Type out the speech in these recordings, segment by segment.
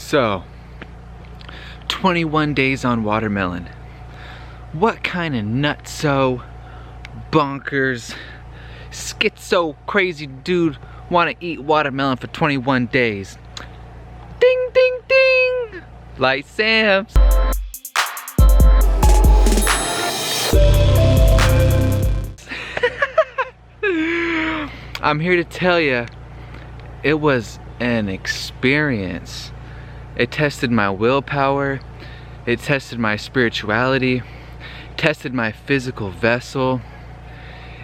So, 21 days on watermelon. What kind of nutso, bonkers, schizo, crazy dude want to eat watermelon for 21 days? Ding, ding, ding! Like Sam's. I'm here to tell you, it was an experience. It tested my willpower, it tested my spirituality, tested my physical vessel,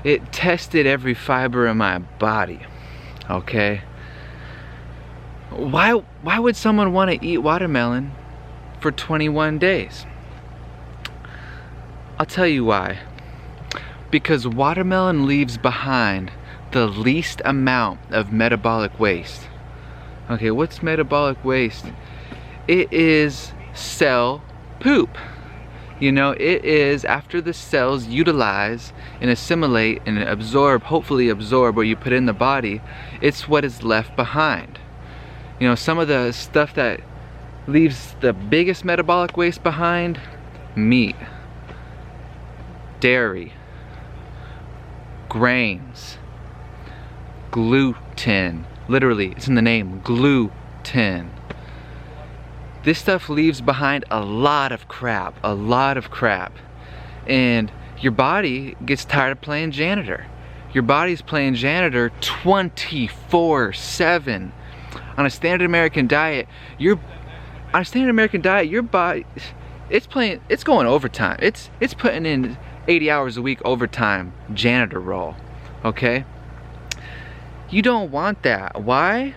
it tested every fiber of my body, okay? Why would someone want to eat watermelon for 21 days? I'll tell you why. Because watermelon leaves behind the least amount of metabolic waste. Okay, what's metabolic waste? It is cell poop. You know, it is after the cells utilize and assimilate and absorb, hopefully absorb what you put in the body, it's what is left behind. You know, some of the stuff that leaves the biggest metabolic waste behind: meat, dairy, grains, gluten. Literally, it's in the name, gluten. This stuff leaves behind a lot of crap, and your body gets tired of playing janitor. Your body's playing janitor 24/7. On a standard American diet, your body, it's going overtime. It's putting in 80 hours a week overtime janitor role, okay? You don't want that. Why?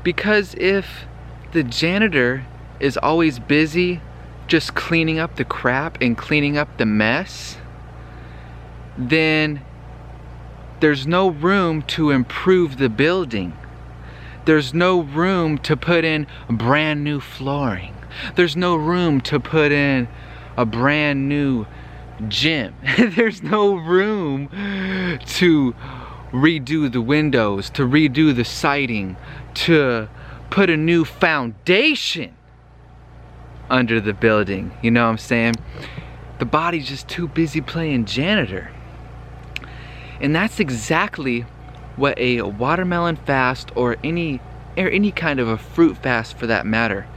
Because if the janitor is always busy just cleaning up the crap and cleaning up the mess, then there's no room to improve the building. There's no room to put in brand new flooring. There's no room to put in a brand new gym. There's no room to redo the windows, to redo the siding, to put a new foundation under the building. You know what I'm saying? The body's just too busy playing janitor. And that's exactly what a watermelon fast, or any kind of a fruit fast for that matter.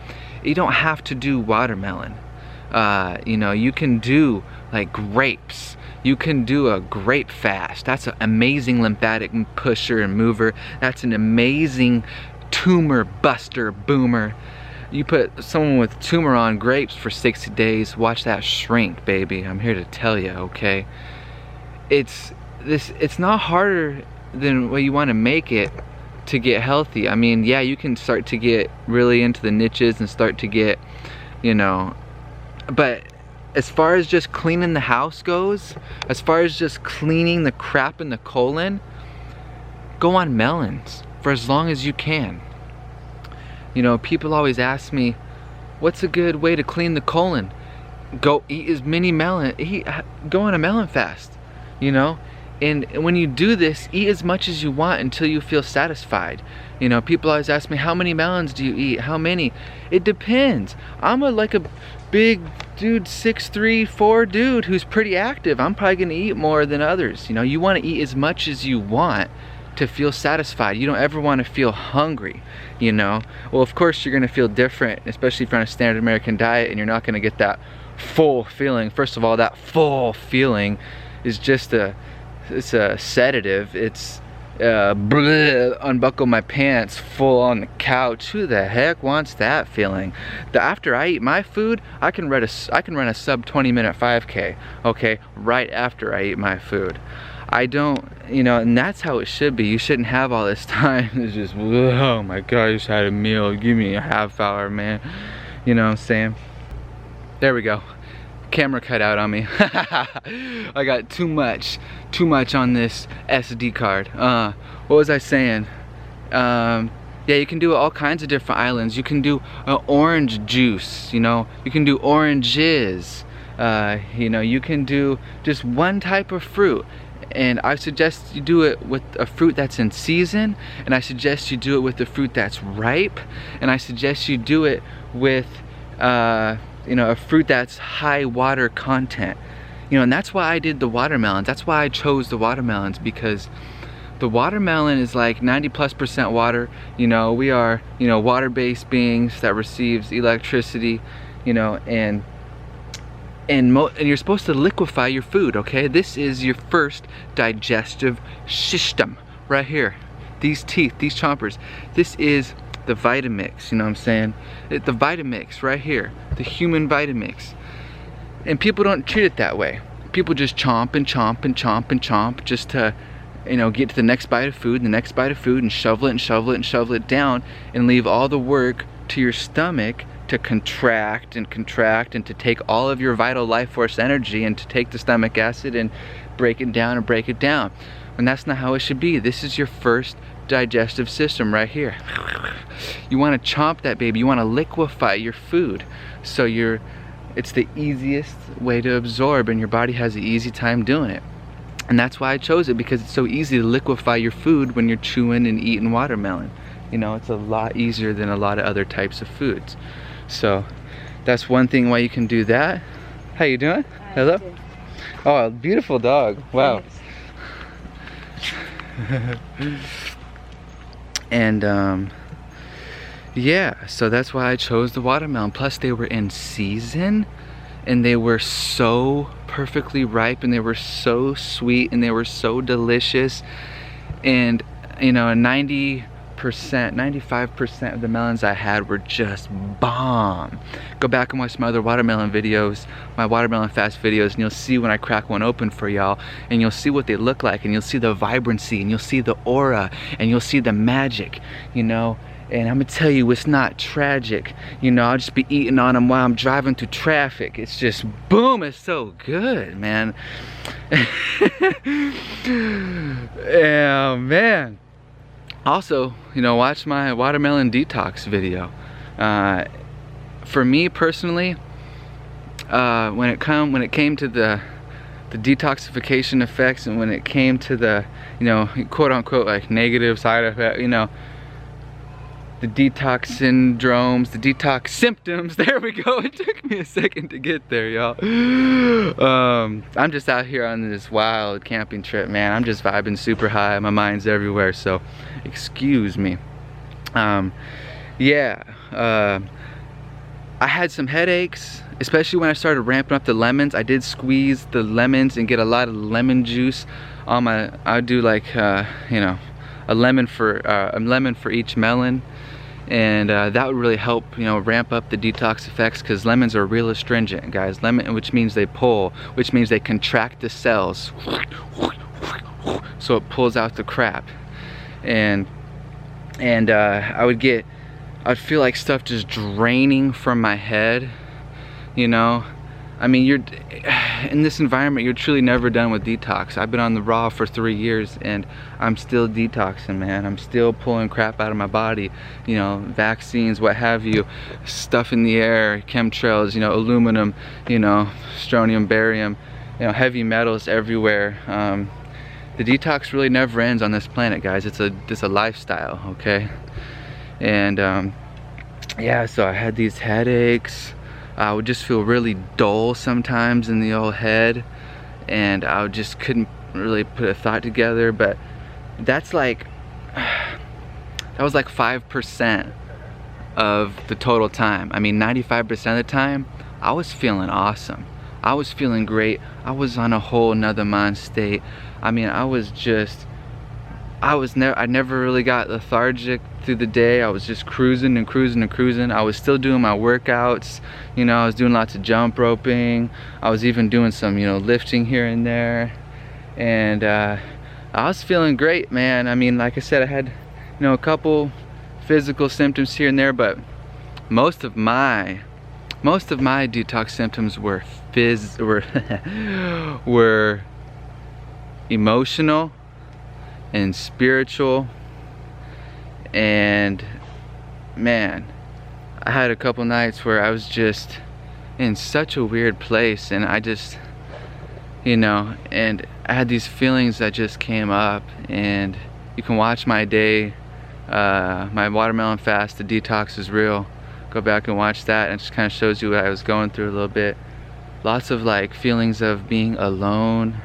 You don't have to do watermelon. You know, you can do like grapes. You can do a grape fast. That's an amazing lymphatic pusher and mover. That's an amazing tumor buster boomer. You put someone with tumor on grapes for 60 days, watch that shrink, baby. I'm here to tell you, okay? It's not harder than what you want to make it to get healthy. I mean, yeah, you can start to get really into the niches and start to get, you know, but as far as just cleaning the house goes, as far as just cleaning the crap in the colon, go on melons for as long as you can. You know, people always ask me, what's a good way to clean the colon? Go eat as many melon, go on a melon fast, you know? And when you do this, eat as much as you want until you feel satisfied. You know, people always ask me, how many melons do you eat? How many? It depends. I'm like a big dude, 6'3", 4 dude who's pretty active. I'm probably gonna eat more than others. You know, you wanna eat as much as you want to feel satisfied. You don't ever wanna feel hungry, you know? Well, of course you're gonna feel different, especially if you're on a standard American diet and you're not gonna get that full feeling. First of all, that full feeling is just it's a sedative. It's unbuckle my pants full on the couch. Who the heck wants that feeling? After I eat my food, I can run a sub 20-minute 5K, okay, right after I eat my food. I don't, you know, and that's how it should be. You shouldn't have all this time. It's just, oh my god, I just had a meal, give me a half hour, man. You know what I'm saying? There we go. Camera cut out on me. I got too much on this SD card. What was I saying? Yeah, you can do all kinds of different islands. You can do orange juice, you know, you can do oranges, you know, you can do just one type of fruit. And I suggest you do it with a fruit that's in season, and I suggest you do it with a fruit that's ripe, and I suggest you do it with you know, a fruit that's high water content. You know, and that's why I did the watermelons. That's why I chose the watermelons, because the watermelon is like 90+% water. You know, we are, you know, water-based beings that receives electricity, you know, and you're supposed to liquefy your food, okay? This is your first digestive system right here. These teeth, these chompers. This is the Vitamix, you know what I'm saying? The Vitamix right here, the human Vitamix. And people don't treat it that way. People just chomp and chomp and chomp and chomp just to, you know, get to the next bite of food, and the next bite of food, and shovel it and shovel it and shovel it down, and leave all the work to your stomach to contract and contract, and to take all of your vital life force energy, and to take the stomach acid and break it down and break it down. And that's not how it should be. This is your first digestive system right here. You want to chomp that baby. You want to liquefy your food, so it's the easiest way to absorb, and your body has an easy time doing it. And that's why I chose it, because it's so easy to liquefy your food when you're chewing and eating watermelon. You know, it's a lot easier than a lot of other types of foods. So that's one thing why you can do that. How you doing? Hello? Oh, beautiful dog. Wow. And yeah, so that's why I chose the watermelon. Plus they were in season, and they were so perfectly ripe, and they were so sweet, and they were so delicious. And you know, 95% of the melons I had were just bomb. Go back and watch my other watermelon videos, my watermelon fast videos, and you'll see when I crack one open for y'all, and you'll see what they look like, and you'll see the vibrancy, and you'll see the aura, and you'll see the magic, you know. And I'm gonna tell you, it's not tragic. You know, I'll just be eating on them while I'm driving through traffic. It's just boom, it's so good, man. Yeah, man. Also, you know, watch my watermelon detox video. For me personally, when it came to the detoxification effects, and when it came to the, you know, quote unquote like negative side effect, you know, the detox syndromes, the detox symptoms, there we go. It took me a second to get there, y'all. I'm just out here on this wild camping trip, man. I'm just vibing super high. My mind's everywhere, so excuse me. Yeah, I had some headaches, especially when I started ramping up the lemons. I did squeeze the lemons and get a lot of lemon juice on my, I do like, you know, a lemon for each melon. And that would really help, you know, ramp up the detox effects, because lemons are real astringent, guys. Lemon, which means they pull, which means they contract the cells, so it pulls out the crap. And I'd feel like stuff just draining from my head, you know. I mean, you're in this environment, you're truly never done with detox. I've been on the raw for 3 years, and I'm still detoxing, man. I'm still pulling crap out of my body, you know, vaccines, what have you, stuff in the air, chemtrails, you know, aluminum, you know, strontium, barium, you know, heavy metals everywhere. The detox really never ends on this planet, guys. It's a lifestyle, okay? And yeah, so I had these headaches. I would just feel really dull sometimes in the old head, and I just couldn't really put a thought together. But that's like, that was like 5% of the total time. I mean, 95% of the time, I was feeling awesome. I was feeling great. I was on a whole nother mind state. I mean, I never really got lethargic through the day. I was just cruising and cruising and cruising. I was still doing my workouts, you know. I was doing lots of jump roping. I was even doing some, you know, lifting here and there. And I was feeling great, man. I mean, like I said, I had, you know, a couple physical symptoms here and there, but most of my detox symptoms were were emotional and spiritual. And man, I had a couple nights where I was just in such a weird place, and you know, and I had these feelings that just came up. And you can watch my day, my watermelon fast, the detox is real. Go back and watch that, and it just kind of shows you what I was going through a little bit. Lots of like feelings of being alone,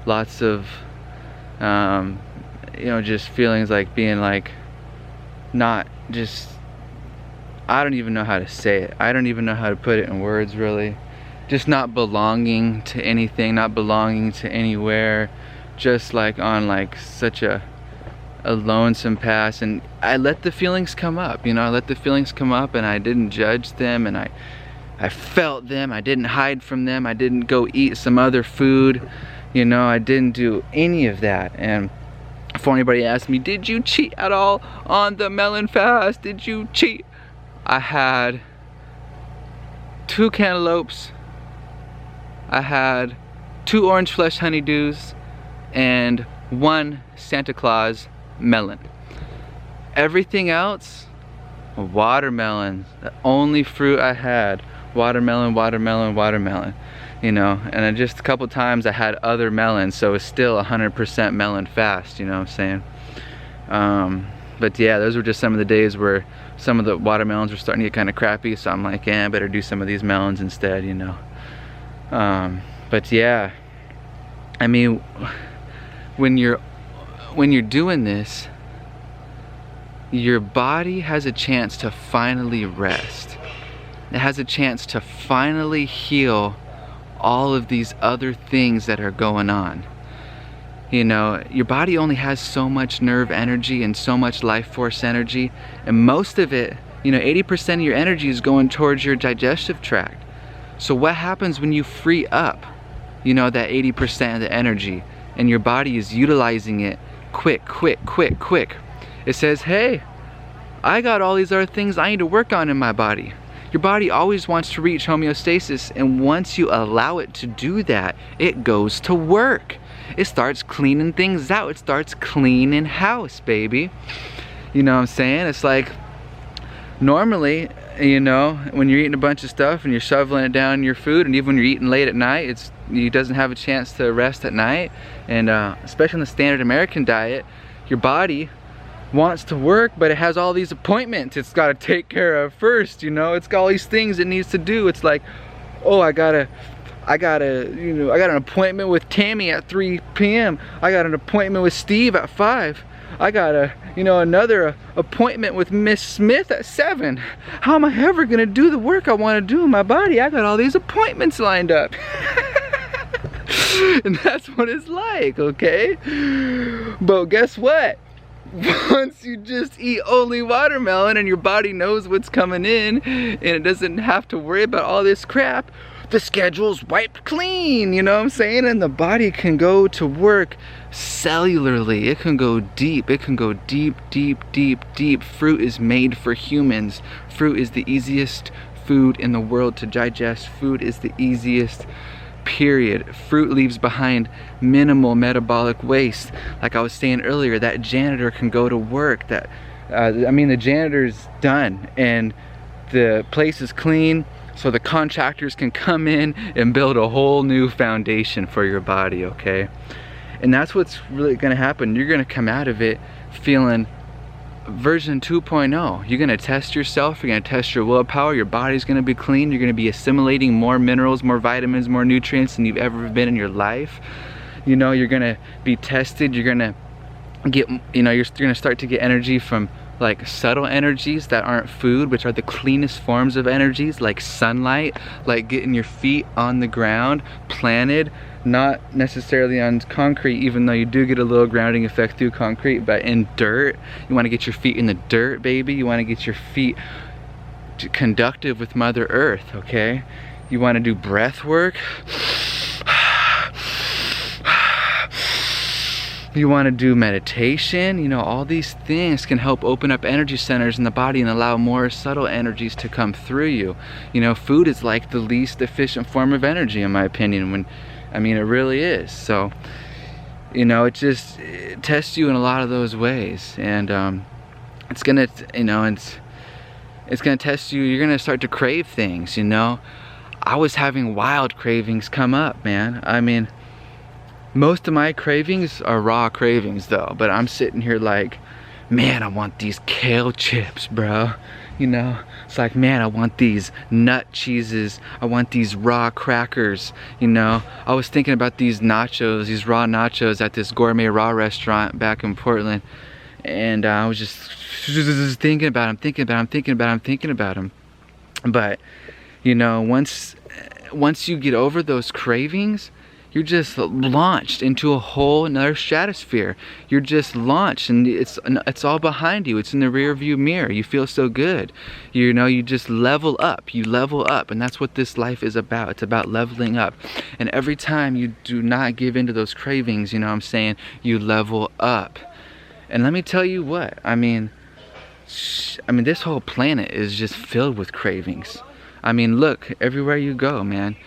lots of you know, just feelings like being like not just, I don't even know how to say it, I don't even know how to put it in words really. Just not belonging to anything, not belonging to anywhere, just like on like such a lonesome path. And I let the feelings come up, you know, I let the feelings come up, and I didn't judge them, and I felt them. I didn't hide from them. I didn't go eat some other food, you know, I didn't do any of that. And before anybody asked me, did you cheat at all on the melon fast? Did you cheat? I had 2 cantaloupes, I had 2 orange flesh honeydews, and 1 Santa Claus melon. Everything else, watermelon. The only fruit I had, watermelon, watermelon, watermelon. You know, and then just a couple times I had other melons, so it's still 100% melon fast, you know what I'm saying? But yeah, those were just some of the days where some of the watermelons were starting to get kind of crappy, so I'm like, yeah, I better do some of these melons instead, you know. But yeah, I mean, when you're doing this, your body has a chance to finally rest. It has a chance to finally heal all of these other things that are going on. You know, your body only has so much nerve energy and so much life force energy, and most of it, you know, 80% of your energy is going towards your digestive tract. So what happens when you free up, you know, that 80% of the energy, and your body is utilizing it quick? It says, hey, I got all these other things I need to work on in my body. Your body always wants to reach homeostasis, and once you allow it to do that, it goes to work. It starts cleaning things out. It starts cleaning house, baby. You know what I'm saying? It's like, normally, you know, when you're eating a bunch of stuff and you're shoveling it down your food, and even when you're eating late at night, it doesn't have a chance to rest at night. And especially in the standard American diet, your body wants to work, but it has all these appointments it's got to take care of first, you know. It's got all these things it needs to do. It's like, oh, I gotta, you know, I got an appointment with Tammy at 3 p.m. I got an appointment with Steve at 5. I got another appointment with Miss Smith at 7. How am I ever gonna do the work I want to do in my body? I got all these appointments lined up. And that's what it's like, okay? But guess what? Once you just eat only watermelon and your body knows what's coming in, and it doesn't have to worry about all this crap, the schedule's wiped clean, you know what I'm saying? And the body can go to work cellularly. It can go deep. It can go deep, deep, deep, deep. Fruit is made for humans. Fruit is the easiest food in the world to digest. Food is the easiest, period. Fruit leaves behind minimal metabolic waste. Like I was saying earlier, that janitor can go to work. That the janitor's done and the place is clean, so the contractors can come in and build a whole new foundation for your body, okay? And that's what's really gonna happen. You're gonna come out of it feeling version 2.0. You're gonna test yourself, you're gonna test your willpower, your body's gonna be clean, you're gonna be assimilating more minerals, more vitamins, more nutrients than you've ever been in your life. You know, you're gonna be tested, you're gonna get, you know, you're gonna start to get energy from like subtle energies that aren't food, which are the cleanest forms of energies, like sunlight, like getting your feet on the ground, planted, not necessarily on concrete, even though you do get a little grounding effect through concrete, but in dirt. You want to get your feet in the dirt, baby. You want to get your feet conductive with Mother Earth, okay? You want to do breath work. You want to do meditation. You know, all these things can help open up energy centers in the body and allow more subtle energies to come through you. You know, food is like the least efficient form of energy, in my opinion. I mean, it really is. So, you know, it tests you in a lot of those ways, and it's gonna, you know, it's gonna test you. You're gonna start to crave things. You know, I was having wild cravings come up, man. I mean, Most of my cravings are raw cravings though, but I'm sitting here like, man, I want these kale chips, bro. You know, it's like, man, I want these nut cheeses. I want these raw crackers, you know. I was thinking about these nachos, these raw nachos at this gourmet raw restaurant back in Portland. And I was just thinking about them. But, you know, once you get over those cravings, you're just launched into a whole another stratosphere. You're just launched, and it's all behind you. It's in the rear view mirror. You feel so good. You know, you just level up. You level up, and that's what this life is about. It's about leveling up. And every time you do not give in to those cravings, you know what I'm saying, you level up. And let me tell you what, I mean, this whole planet is just filled with cravings. I mean, look, everywhere you go, man.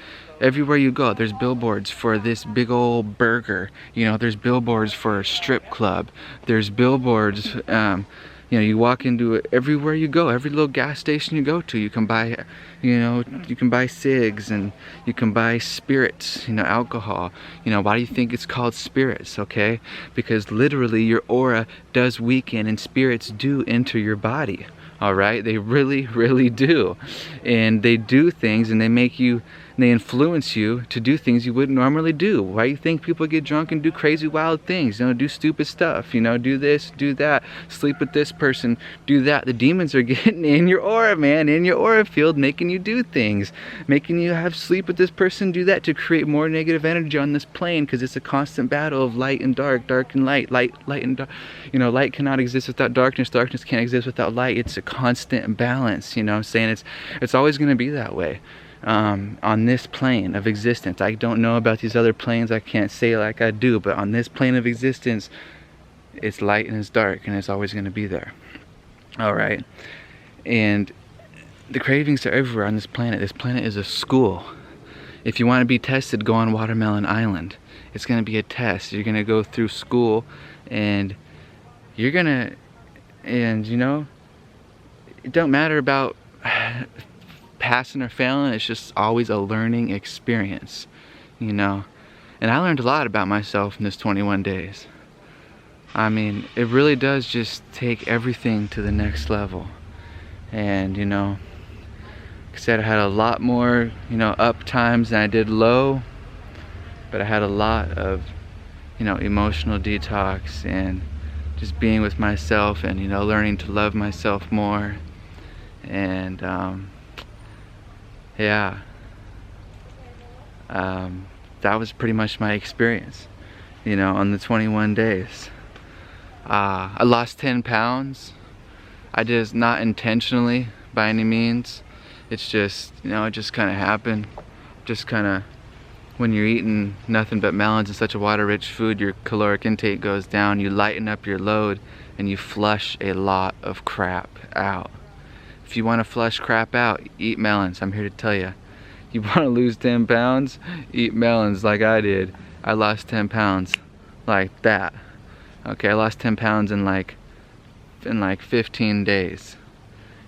Everywhere you go, there's billboards for this big old burger. You know, there's billboards for a strip club. There's billboards, you know, you walk into it, everywhere you go, every little gas station you go to, you can buy, you know, you can buy cigs and you can buy spirits, you know, alcohol. You know, why do you think it's called spirits, okay? Because literally your aura does weaken and spirits do enter your body, all right? They really, really do. And they do things and they make you, they influence you to do things you wouldn't normally do. Why do you think people get drunk and do crazy wild things? You know, do stupid stuff, you know, do this, do that, sleep with this person, do that. The demons are getting in your aura, man, in your aura field, making you do things, making you have sleep with this person, do that, to create more negative energy on this plane, because it's a constant battle of light and dark, dark and light, light and dark. You know, light cannot exist without darkness, darkness can't exist without light. It's a constant balance, you know what I'm saying? It's always going to be that way. On this plane of existence. I don't know about these other planes, I can't say like I do, but on this plane of existence, it's light and it's dark, and it's always going to be there. Alright? And the cravings are everywhere on this planet. This planet is a school. If you want to be tested, go on Watermelon Island. It's going to be a test. You're going to go through school, and you're going to, and you know, it don't matter about passing or failing. It's just always a learning experience, you know. And I learned a lot about myself in this 21 days. I mean, it really does just take everything to the next level. And you know, like I said, I had a lot more, you know, up times than I did low, but I had a lot of, you know, emotional detox and just being with myself, and you know, learning to love myself more. And yeah, that was pretty much my experience, you know, on the 21 days. I lost 10 pounds. I did it not intentionally by any means. It's just, you know, it just kind of happened. Just kind of, when you're eating nothing but melons and such a water-rich food, your caloric intake goes down, you lighten up your load, and you flush a lot of crap out. If you want to flush crap out, eat melons. I'm here to tell you. You want to lose 10 pounds? Eat melons like I did. I lost 10 pounds like that. Okay, I lost 10 pounds in like 15 days.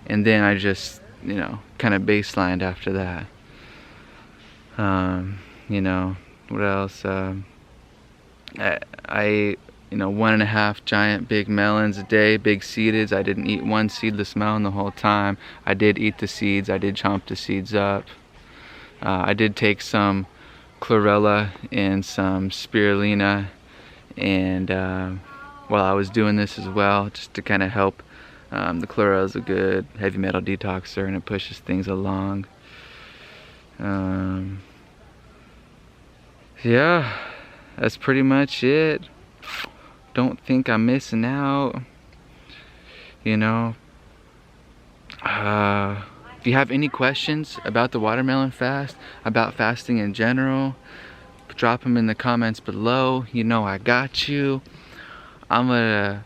And then I just, you know, kind of baselined after that. You know, what else? I ate, you know, 1.5 giant big melons a day, big seededs. I didn't eat one seedless melon the whole time. I did eat the seeds. I did chomp the seeds up. I did take some chlorella and some spirulina, and while I was doing this as well, just to kind of help. The chlorella is a good heavy metal detoxer, and it pushes things along. Yeah, that's pretty much it. Don't think I'm missing out, you know. If you have any questions about the watermelon fast, about fasting in general, drop them in the comments below. You know I got you. I'm gonna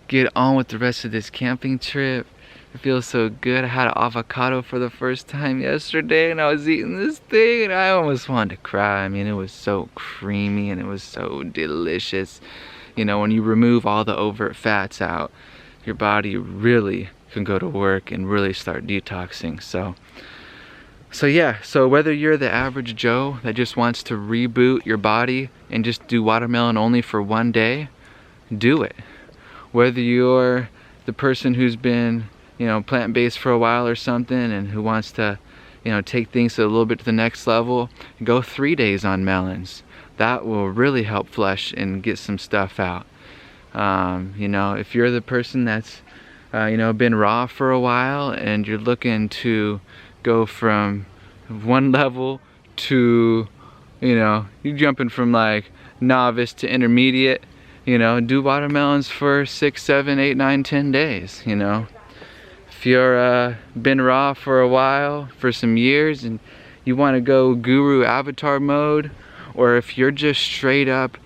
get on with the rest of this camping trip. It feels so good. I had an avocado for the first time yesterday, and I was eating this thing and I almost wanted to cry. I mean, it was so creamy and it was so delicious. You know, when you remove all the overt fats out, your body really can go to work and really start detoxing. So So yeah, so whether you're the average Joe that just wants to reboot your body and just do watermelon only for one day, do it. Whether you're the person who's been, you know, plant-based for a while or something and who wants to, you know, take things a little bit to the next level, go 3 days on melons. That will really help flush and get some stuff out. You know, if you're the person that's, you know, been raw for a while and you're looking to go from one level to, you know, you're jumping from like novice to intermediate, you know, do watermelons for 6, 7, 8, 9, 10 days, you know. If you're been raw for a while, for some years, and you want to go guru avatar mode, or if you're just straight up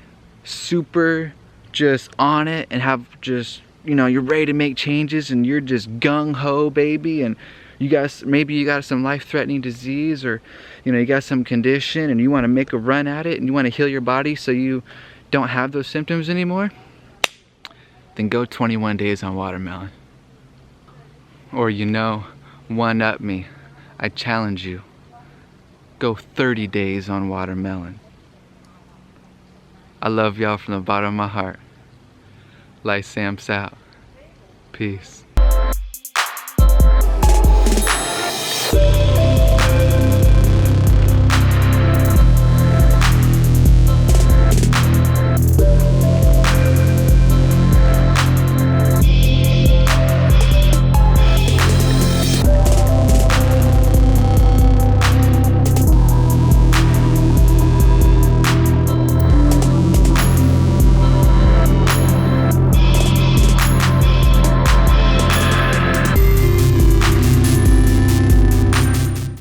super just on it and have just, you know, you're ready to make changes and you're just gung-ho, baby, and you got, maybe you got some life-threatening disease, or, you know, you got some condition and you want to make a run at it and you want to heal your body so you don't have those symptoms anymore, then go 21 days on watermelon. Or, you know, one up me. I challenge you. Go 30 days on watermelon. I love y'all from the bottom of my heart. Light Samps out. Peace.